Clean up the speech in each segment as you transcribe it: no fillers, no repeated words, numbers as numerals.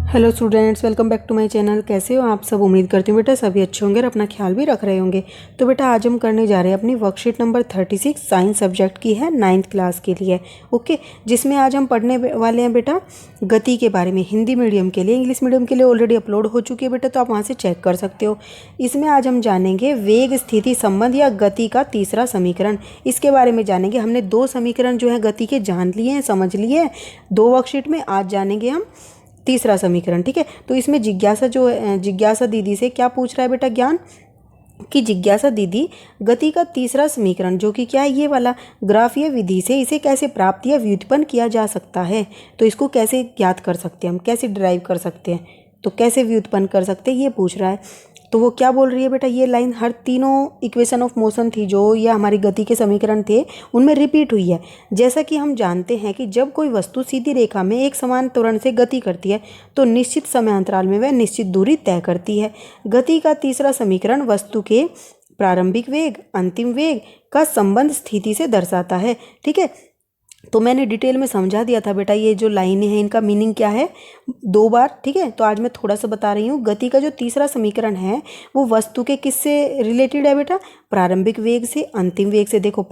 Hello students, welcome back to my channel. कैसे हो आप सब? उम्मीद करती हूँ बेटा सभी अच्छे होंगे और अपना ख्याल भी रख रहे होंगे। तो बेटा आज हम करने जा रहे हैं अपनी वर्कशीट नंबर 36 साइंस सब्जेक्ट की है 9th क्लास के लिए। ओके, जिसमें आज हम पढ़ने वाले हैं बेटा गति के बारे में। हिंदी मीडियम के लिए, इंग्लिश मीडियम के लिए ऑलरेडी अपलोड हो चुकी है बेटा, तो आप वहाँ से चेक कर सकते हो। इसमें आज हम जानेंगे वेग स्थिति संबंध या गति का तीसरा समीकरण। इसके बारे में जानेंगे। हमने 2 समीकरण जो है गति के जान लिए हैं, समझ लिए हैं 2 वर्कशीट में। आज जानेंगे हम तीसरा समीकरण। ठीक है, तो इसमें जिज्ञासा दीदी से क्या पूछ रहा है बेटा ज्ञान, कि जिज्ञासा दीदी गति का तीसरा समीकरण जो कि क्या है, ये वाला ग्राफीय विधि से इसे कैसे प्राप्त या व्युत्पन्न किया जा सकता है। तो इसको कैसे ज्ञात कर सकते हैं हम, कैसे ड्राइव कर सकते हैं, तो कैसे व्युत्पन्न कर सकते हैं, ये पूछ रहा है। तो वो क्या बोल रही है बेटा, ये लाइन हर तीनों इक्वेशन ऑफ मोशन थी जो या हमारी गति के समीकरण थे उनमें रिपीट हुई है। जैसा कि हम जानते हैं कि जब कोई वस्तु सीधी रेखा में एक समान त्वरण से गति करती है तो निश्चित समय अंतराल में वह निश्चित दूरी तय करती है। गति का तीसरा समीकरण वस्तु के प्रारंभिक वेग अंतिम वेग का संबंध स्थिति से दर्शाता है। ठीक है, तो मैंने डिटेल में समझा दिया था बेटा, ये जो लाइनें हैं इनका मीनिंग क्या है 2 बार। ठीक है, तो आज मैं थोड़ा सा बता रही हूँ। गति का जो तीसरा समीकरण है वो वस्तु के किससे रिलेटेड है बेटा, प्रारंभिक वेग से अंतिम वेग से। देखो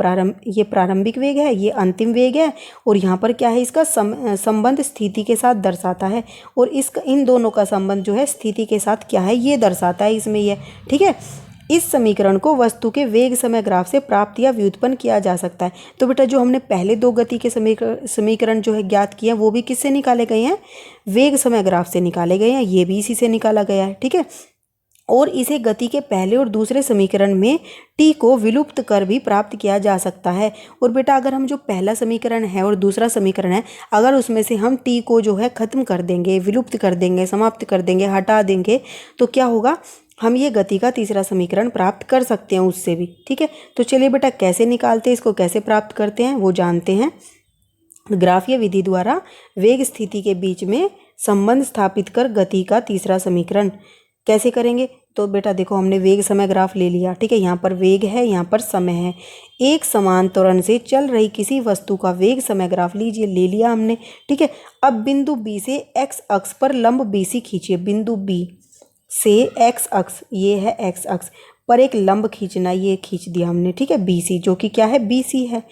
ये प्रारंभिक वेग है, ये अंतिम वेग है, और यहाँ पर क्या है, इसका संबंध स्थिति के साथ दर्शाता है। और इसका इन दोनों का संबंध जो है स्थिति के साथ क्या है, ये दर्शाता है इसमें ये। ठीक है, इस समीकरण को वस्तु के वेग समय ग्राफ से प्राप्त या व्युत्पन्न किया जा सकता है। तो बेटा जो हमने पहले 2 गति के समीकरण जो है ज्ञात किए हैं वो भी किससे निकाले गए हैं, वेग समय ग्राफ से निकाले गए हैं। ये भी इसी से निकाला गया है। ठीक है, और इसे गति के पहले और दूसरे समीकरण में टी को विलुप्त कर भी प्राप्त किया जा सकता है। और बेटा अगर हम जो पहला समीकरण है और दूसरा समीकरण है, अगर उसमें से हम टी को जो है खत्म कर देंगे, विलुप्त कर देंगे, समाप्त कर देंगे, हटा देंगे, तो क्या होगा, हम ये गति का तीसरा समीकरण प्राप्त कर सकते हैं उससे भी। ठीक है, तो चलिए बेटा कैसे निकालते हैं इसको, कैसे प्राप्त करते हैं वो जानते हैं। ग्राफीय विधि द्वारा वेग स्थिति के बीच में संबंध स्थापित कर गति का तीसरा समीकरण कैसे करेंगे। तो बेटा देखो हमने वेग समय ग्राफ ले लिया। ठीक है, यहाँ पर वेग है, यहाँ पर समय है। एक समान त्वरण से चल रही किसी वस्तु का वेग समय ग्राफ लीजिए, ले लिया हमने। ठीक है, अब बिंदु बी से एक्स अक्ष पर लंब बीसी खींचिए। बिंदु बी से एक्स अक्ष, ये है एक्स अक्ष पर एक लंब खींचना, ये खींच दिया हमने। ठीक है, बीसी जो कि क्या है, बीसी है।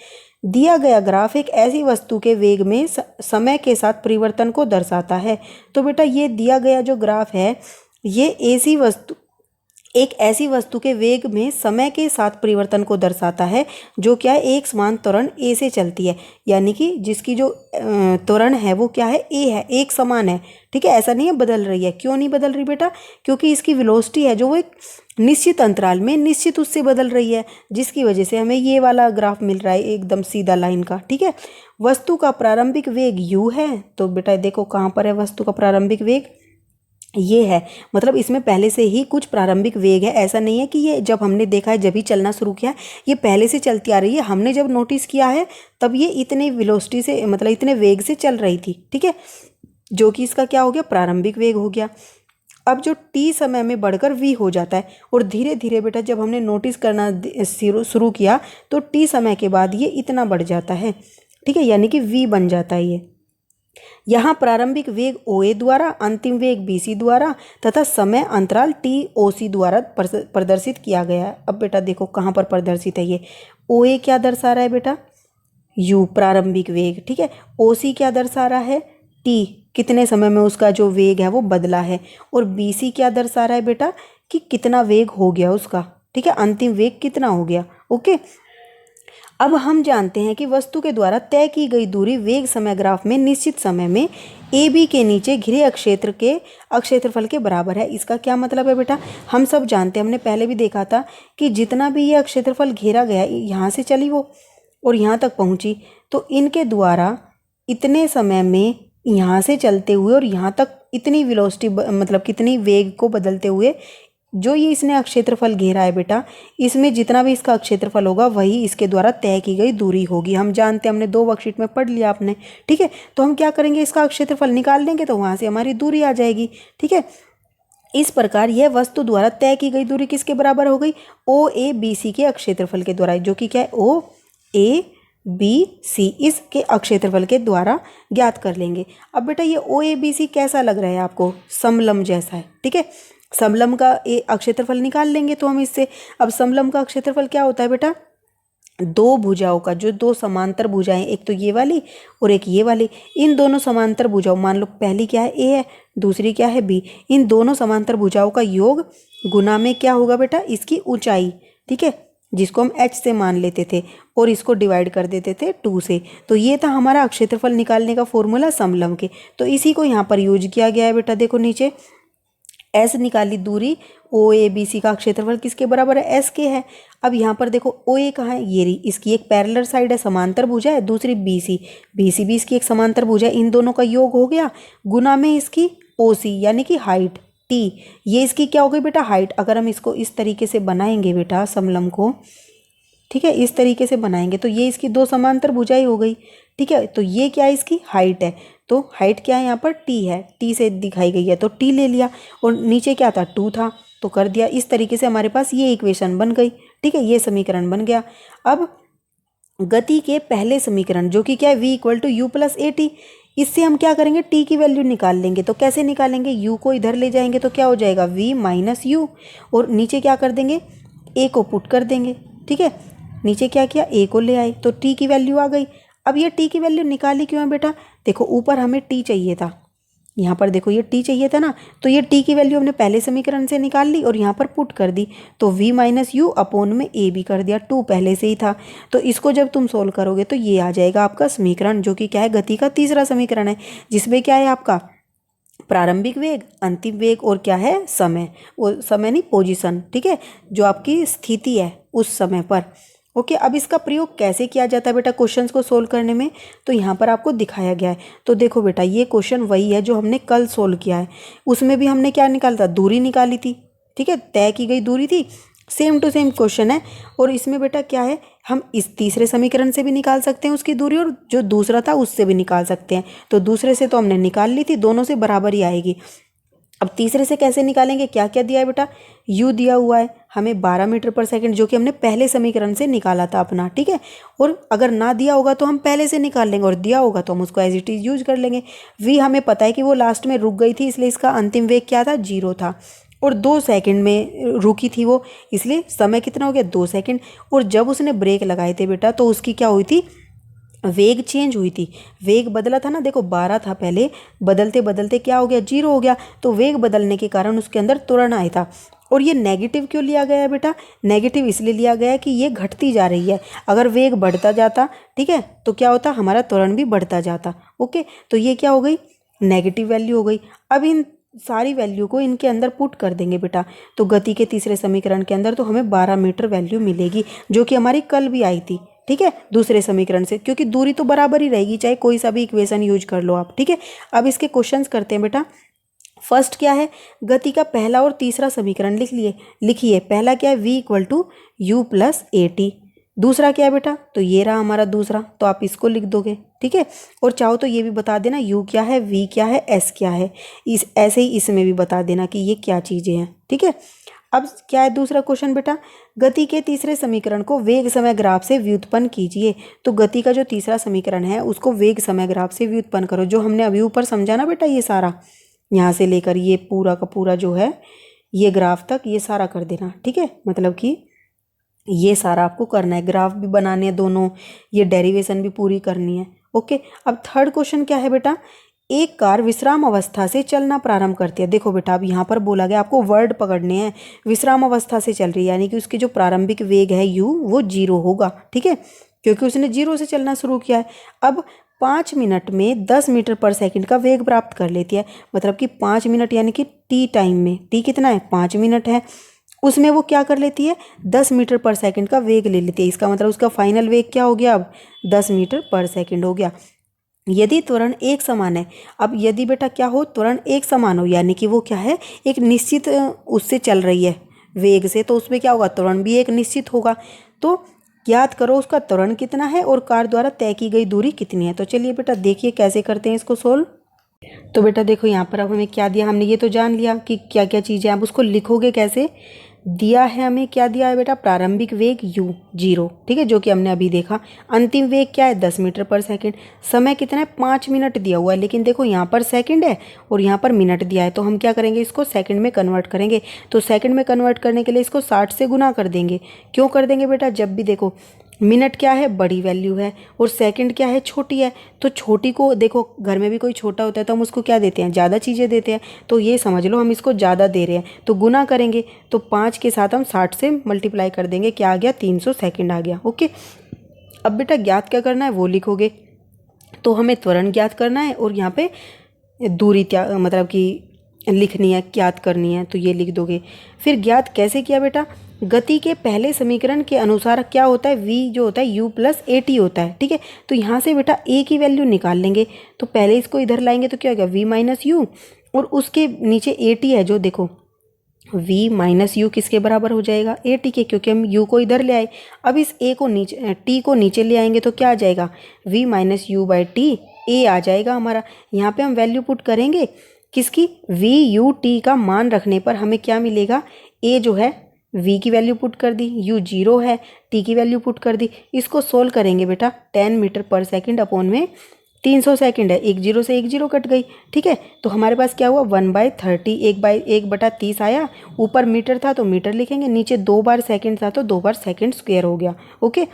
दिया गया ग्राफ एक ऐसी वस्तु के वेग में समय के साथ परिवर्तन को दर्शाता है। तो बेटा ये दिया गया जो ग्राफ है ये एक ऐसी वस्तु के वेग में समय के साथ परिवर्तन को दर्शाता है जो क्या है, एक समान त्वरण ए से चलती है। यानी कि जिसकी जो त्वरण है वो क्या है, ए है, एक समान है। ठीक है, ऐसा नहीं है बदल रही है। क्यों नहीं बदल रही बेटा, क्योंकि इसकी वेलोसिटी है जो वो एक निश्चित अंतराल में निश्चित उससे बदल रही है, जिसकी वजह से हमें ये वाला ग्राफ मिल रहा है एकदम सीधा लाइन का। ठीक है, वस्तु का प्रारंभिक वेग u है। तो बेटा देखो कहाँ पर है वस्तु का प्रारंभिक वेग, ये है, मतलब इसमें पहले से ही कुछ प्रारंभिक वेग है। ऐसा नहीं है कि ये जब हमने देखा है जब ही चलना शुरू किया, ये पहले से चलती आ रही है। हमने जब नोटिस किया है तब ये इतने वेलोसिटी से, मतलब इतने वेग से चल रही थी। ठीक है, जो कि इसका क्या हो गया, प्रारंभिक वेग हो गया। अब जो टी समय में बढ़कर v हो जाता है, और धीरे धीरे बेटा जब हमने नोटिस करना शुरू किया तो टी समय के बाद ये इतना बढ़ जाता है। ठीक है, यानी कि v बन जाता है ये। यहाँ प्रारंभिक वेग OA द्वारा, अंतिम वेग BC द्वारा तथा समय अंतराल TOC द्वारा प्रदर्शित किया गया है। अब बेटा देखो कहाँ पर प्रदर्शित है ये, OA क्या दर्शा रहा है बेटा, U प्रारंभिक वेग। ठीक है, OC क्या दर्शा रहा है, T कितने समय में उसका जो वेग है वो बदला है। और BC क्या दर्शा रहा है बेटा, कि कितना वेग हो गया उसका। ठीक है, अंतिम वेग कितना हो गया। ओके, अब हम जानते हैं कि वस्तु के द्वारा तय की गई दूरी वेग समय ग्राफ में निश्चित समय में AB के नीचे घिरे अक्षेत्रफल के बराबर है। इसका क्या मतलब है बेटा, हम सब जानते हैं, हमने पहले भी देखा था कि जितना भी ये अक्षेत्रफल घेरा गया, यहाँ से चली वो और यहाँ तक पहुँची, तो इनके द्वारा इतने समय में यहाँ से चलते हुए और यहाँ तक इतनी वेलोसिटी, मतलब कितनी वेग को बदलते हुए जो ये इसने क्षेत्रफल घेरा है बेटा, इसमें जितना भी इसका क्षेत्रफल होगा वही इसके द्वारा तय की गई दूरी होगी। हम जानते हैं, हमने 2 वर्कशीट में पढ़ लिया आपने। ठीक है, तो हम क्या करेंगे, इसका क्षेत्रफल निकाल देंगे तो वहाँ से हमारी दूरी आ जाएगी। ठीक है, इस प्रकार यह वस्तु द्वारा तय की गई दूरी किसके बराबर हो गई, OABC के क्षेत्रफल के द्वारा, जो कि क्या है OA बी सी इसके अक्षेत्रफल के द्वारा ज्ञात कर लेंगे। अब बेटा ये ओ ए बी सी कैसा लग रहा है आपको? समलंब जैसा है, ठीक है। समलंब का अक्षेत्रफल निकाल लेंगे तो हम इससे। अब समलंब का अक्षेत्रफल क्या होता है बेटा? दो भुजाओं का, जो दो समांतर भुजाएं, एक तो ये वाली और एक ये वाली, इन दोनों समांतर भुजाओं, मान लो पहली क्या है ए है, दूसरी क्या है बी, इन दोनों समांतर भुजाओं का योग गुना में क्या होगा बेटा? इसकी ऊंचाई, ठीक है, जिसको हम h से मान लेते थे और इसको डिवाइड कर देते थे 2 से। तो ये था हमारा क्षेत्रफल निकालने का फॉर्मूला समलंब के। तो इसी को यहाँ पर यूज किया गया है बेटा। देखो नीचे एस निकाली दूरी, ओ ए बी सी का क्षेत्रफल किसके बराबर है? एस के है। अब यहाँ पर देखो ओ ए कहाँ है? ये रही, इसकी एक पैरेलल साइड है, समांतर भुजा है, दूसरी बी सी भी इसकी एक समांतर भुजा है। इन दोनों का योग हो गया गुना में इसकी ओ सी यानी कि हाइट टी। ये इसकी क्या हो गई बेटा? हाइट। अगर हम इसको इस तरीके से बनाएंगे बेटा समलंब को, ठीक है, इस तरीके से बनाएंगे तो ये इसकी दो समांतर भुजाएं हो गई, ठीक है। तो ये क्या है? इसकी हाइट है। तो हाइट क्या है यहाँ पर? टी है, टी से दिखाई गई है तो टी ले लिया। और नीचे क्या था? 2 था तो कर दिया। इस तरीके से हमारे पास ये इक्वेशन बन गई, ठीक है, ये समीकरण बन गया। अब गति के पहले समीकरण जो कि क्या है? v = u + at, इससे हम क्या करेंगे? t की वैल्यू निकाल लेंगे। तो कैसे निकालेंगे? u को इधर ले जाएंगे तो क्या हो जाएगा? v - u, और नीचे क्या कर देंगे? a को पुट कर देंगे, ठीक है। नीचे क्या किया? a को ले आए तो t की वैल्यू आ गई। अब ये t की वैल्यू निकाली क्यों है बेटा? देखो ऊपर हमें t चाहिए था, यहाँ पर देखो ये t चाहिए था ना, तो ये t की वैल्यू हमने पहले समीकरण से निकाल ली और यहाँ पर पुट कर दी। तो v - u अपॉन में a भी कर दिया, 2 पहले से ही था। तो इसको जब तुम सोल्व करोगे तो ये आ जाएगा आपका समीकरण, जो कि क्या है? गति का तीसरा समीकरण है, जिसमें क्या है आपका? प्रारंभिक वेग, अंतिम वेग और क्या है? समय। वो समय नहीं, पोजीशन, ठीक है, जो आपकी स्थिति है उस समय पर। ओके, अब इसका प्रयोग कैसे किया जाता है बेटा क्वेश्चंस को सोल्व करने में? तो यहाँ पर आपको दिखाया गया है। तो देखो बेटा ये क्वेश्चन वही है जो हमने कल सोल्व किया है। उसमें भी हमने क्या निकाला था? दूरी निकाली थी, ठीक है, तय की गई दूरी थी। सेम टू सेम क्वेश्चन है। और इसमें बेटा क्या है? हम इस तीसरे समीकरण से भी निकाल सकते हैं उसकी दूरी, और जो दूसरा था उससे भी निकाल सकते हैं। तो दूसरे से तो हमने निकाल ली थी, दोनों से बराबर ही आएगी। अब तीसरे से कैसे निकालेंगे? क्या क्या दिया है बेटा? u दिया हुआ है हमें 12 मीटर पर सेकंड, जो कि हमने पहले समीकरण से निकाला था अपना, ठीक है। और अगर ना दिया होगा तो हम पहले से निकाल लेंगे, और दिया होगा तो हम उसको एज इट इज यूज कर लेंगे। v हमें पता है कि वो लास्ट में रुक गई थी, इसलिए इसका अंतिम वेग क्या था? 0 था। और 2 सेकंड में रुकी थी वो, इसलिए समय कितना हो गया? 2 सेकंड। और जब उसने ब्रेक लगाए थे बेटा तो उसकी क्या हुई थी? वेग चेंज हुई थी, वेग बदला था ना। देखो 12 था पहले, बदलते बदलते क्या हो गया? 0 हो गया। तो वेग बदलने के कारण उसके अंदर त्वरण आया था। और ये नेगेटिव क्यों लिया गया है बेटा? नेगेटिव इसलिए लिया गया है कि ये घटती जा रही है। अगर वेग बढ़ता जाता, ठीक है, तो क्या होता? हमारा त्वरण भी बढ़ता जाता। ओके, तो ये क्या हो गई? नेगेटिव वैल्यू हो गई। अब इन सारी वैल्यू को इनके अंदर पुट कर देंगे बेटा, तो गति के तीसरे समीकरण के अंदर तो हमें 12 मीटर वैल्यू मिलेगी, जो कि हमारी कल भी आई थी, ठीक है, दूसरे समीकरण से, क्योंकि दूरी तो बराबर ही रहेगी चाहे कोई सा भी इक्वेशन यूज कर लो आप, ठीक है। अब इसके क्वेश्चंस करते हैं बेटा। फर्स्ट क्या है? गति का पहला और तीसरा समीकरण लिखिए। पहला क्या है? v = u + at। दूसरा क्या है बेटा? तो ये रहा हमारा दूसरा, तो आप इसको लिख दोगे, ठीक है। और चाहो तो ये भी बता देना u क्या है, v क्या है, s क्या है। इस ऐसे ही इसमें भी बता देना कि ये क्या चीज़ें हैं, ठीक है। अब क्या है दूसरा क्वेश्चन बेटा? गति के तीसरे समीकरण को वेग समय ग्राफ से व्युत्पन्न कीजिए। तो गति का जो तीसरा समीकरण है उसको वेग समय ग्राफ से व्युत्पन्न करो, जो हमने अभी ऊपर समझा ना बेटा, ये सारा यहाँ से लेकर ये पूरा का पूरा जो है ये ग्राफ तक, ये सारा कर देना, ठीक है। मतलब कि ये सारा आपको करना है, ग्राफ भी बनाने हैं दोनों, ये डेरिवेशन भी पूरी करनी है। ओके, अब थर्ड क्वेश्चन क्या है बेटा? एक कार विश्राम अवस्था से चलना प्रारंभ करती है। देखो बेटा, अब यहाँ पर बोला गया आपको वर्ड पकड़ने हैं। विश्राम अवस्था से चल रही है यानी कि उसकी जो प्रारंभिक वेग है u वो 0 होगा, ठीक है, क्योंकि उसने 0 से चलना शुरू किया है। अब 5 मिनट में 10 मीटर पर सेकंड का वेग प्राप्त कर लेती है। मतलब कि 5 मिनट यानी कि टी टाइम में, टी कितना है? 5 मिनट है, उसमें वो क्या कर लेती है? 10 मीटर पर सेकंड का वेग ले लेती है। इसका मतलब उसका फाइनल वेग क्या हो गया? अब 10 मीटर पर सेकंड हो गया। यदि त्वरण एक समान है, अब यदि बेटा क्या हो? त्वरण एक समान हो, यानी कि वो क्या है? एक निश्चित उससे चल रही है वेग से, तो उसमें क्या होगा? त्वरण भी एक निश्चित होगा। तो ज्ञात करो उसका त्वरण कितना है और कार द्वारा तय की गई दूरी कितनी है। तो चलिए बेटा देखिए कैसे करते हैं इसको सोल्व। तो बेटा देखो यहाँ पर अब हमें क्या दिया, हमने ये तो जान लिया कि क्या क्या चीज़ें, आप उसको लिखोगे कैसे? दिया है हमें, क्या दिया है बेटा, प्रारंभिक वेग u 0, ठीक है, जो कि हमने अभी देखा। अंतिम वेग क्या है 10 मीटर पर सेकंड। समय कितना है 5 मिनट दिया हुआ है, लेकिन देखो यहाँ पर सेकंड है और यहाँ पर मिनट दिया है, तो हम क्या करेंगे, इसको सेकंड में कन्वर्ट करेंगे। तो सेकंड में कन्वर्ट करने के लिए इसको 60 से गुना कर देंगे। क्यों कर देंगे बेटा, जब भी देखो मिनट क्या है बड़ी वैल्यू है और सेकंड क्या है छोटी है, तो छोटी को देखो, घर में भी कोई छोटा होता है तो हम उसको क्या देते हैं, ज़्यादा चीज़ें देते हैं, तो ये समझ लो हम इसको ज़्यादा दे रहे हैं, तो गुना करेंगे, तो 5 के साथ हम 60 से मल्टीप्लाई कर देंगे, क्या आ गया 300 सेकंड आ गया। ओके, अब बेटा ज्ञात क्या करना है वो लिखोगे। तो हमें त्वरण ज्ञात करना है और यहाँ पे दूरी मतलब कि लिखनी है, ज्ञात करनी है, तो ये लिख दोगे। फिर ज्ञात कैसे किया बेटा, गति के पहले समीकरण के अनुसार क्या होता है, v जो होता है u प्लस at होता है, ठीक है। तो यहाँ से बेटा a की वैल्यू निकाल लेंगे, तो पहले इसको इधर लाएंगे तो क्या होगा v माइनस यू, और उसके नीचे at है जो, देखो v माइनस यू किसके बराबर हो जाएगा, at के, क्योंकि हम u को इधर ले आए। अब इस a को नीचे, t को नीचे ले आएंगे तो क्या आ जाएगा, v minus you by T, a आ जाएगा हमारा। यहाँ पे हम वैल्यू पुट करेंगे किसकी, v u t का मान रखने पर हमें क्या मिलेगा, a जो है v की वैल्यू पुट कर दी, u 0 है, t की वैल्यू पुट कर दी। इसको सोल्व करेंगे बेटा, 10 मीटर पर सेकंड अपॉन में 300 सेकंड है, एक जीरो से एक जीरो कट गई, ठीक है। तो हमारे पास क्या हुआ 1/30, 1/1/30 आया, ऊपर मीटर था तो मीटर लिखेंगे, नीचे 2 बार सेकंड था तो 2 बार सेकंड स्क्वायर हो गया। ओके,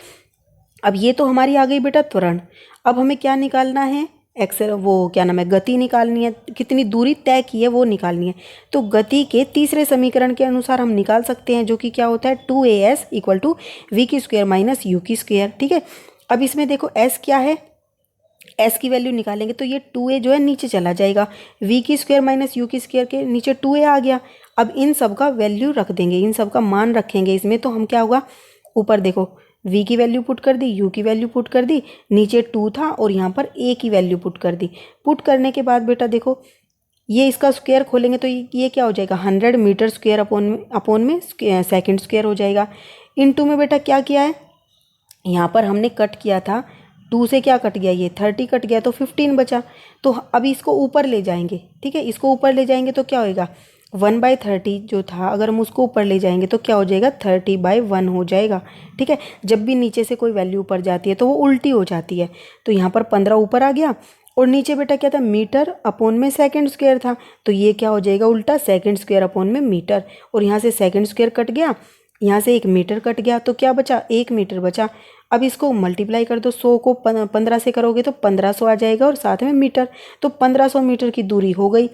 अब ये तो हमारी आ गई बेटा त्वरण। अब हमें क्या निकालना है, एक्सेल, वो क्या नाम है, गति निकालनी है, कितनी दूरी तय की है वो निकालनी है। तो गति के तीसरे समीकरण के अनुसार हम निकाल सकते हैं, जो कि क्या होता है 2as इक्वल टू वी की स्क्वायर माइनस यू की स्क्वायर, ठीक है। अब इसमें देखो s क्या है, s की वैल्यू निकालेंगे तो ये 2a जो है नीचे चला जाएगा, v की स्क्वायर माइनस यू की स्क्वायर के नीचे 2a आ गया। अब इन सब का वैल्यू रख देंगे, इन सब का मान रखेंगे इसमें, तो हम क्या होगा, ऊपर देखो v की वैल्यू पुट कर दी, u की वैल्यू पुट कर दी, नीचे 2 था और यहाँ पर a की वैल्यू पुट कर दी। पुट करने के बाद बेटा देखो ये इसका स्क्वायर खोलेंगे तो ये क्या हो जाएगा 100 मीटर स्क्वायर अपॉन में सेकंड स्क्वायर हो जाएगा। इनटू में बेटा क्या किया है, यहाँ पर हमने कट किया था 2 से, क्या कट गया, ये 30 कट गया तो 15 बचा। तो अभी इसको ऊपर ले जाएंगे, ठीक है, इसको ऊपर ले जाएंगे तो क्या होएगा 1/30 जो था, अगर हम उसको ऊपर ले जाएंगे तो क्या हो जाएगा 30/1 हो जाएगा, ठीक है। जब भी नीचे से कोई वैल्यू ऊपर जाती है तो वो उल्टी हो जाती है, तो यहाँ पर 15 ऊपर आ गया और नीचे बेटा क्या था, मीटर अपॉन में सेकंड स्क्वायर था, तो ये क्या हो जाएगा उल्टा, सेकंड स्क्वायर अपॉन में मीटर, और यहाँ से सेकंड स्क्वायर कट गया, यहाँ से 1 मीटर कट गया, तो क्या बचा 1 मीटर बचा। अब इसको मल्टीप्लाई कर दो, 100 को 15 से करोगे तो 1500 आ जाएगा और साथ में मीटर, तो 1500 मीटर की दूरी हो गई।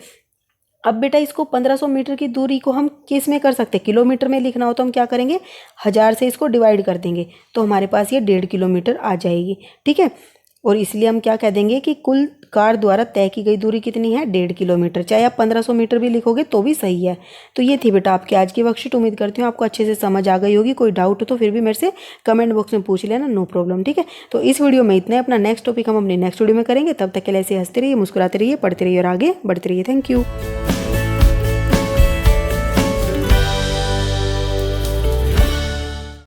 अब बेटा इसको 1500 मीटर की दूरी को हम किस में कर सकते हैं, किलोमीटर में लिखना हो तो हम क्या करेंगे 1000 से इसको डिवाइड कर देंगे, तो हमारे पास ये 1.5 किलोमीटर आ जाएगी, ठीक है। और इसलिए हम क्या कह देंगे कि कुल कार द्वारा तय की गई दूरी कितनी है 1.5 किलोमीटर, चाहे आप 1500 मीटर भी लिखोगे तो भी सही है। तो ये थी बेटा आपकी आज की वर्कशीट, उम्मीद करती हूँ आपको अच्छे से समझ आ गई होगी। कोई डाउट हो तो फिर भी मेरे से कमेंट बॉक्स में पूछ लेना, नो प्रॉब्लम, ठीक है। तो इस वीडियो में इतना है, अपना नेक्स्ट टॉपिक हम अपने नेक्स्ट वीडियो में करेंगे, तब तक के लिए ऐसे हंसते रहिए, मुस्कुराते रहिए, पढ़ते रहिए और आगे बढ़ते रहिए। Thank you.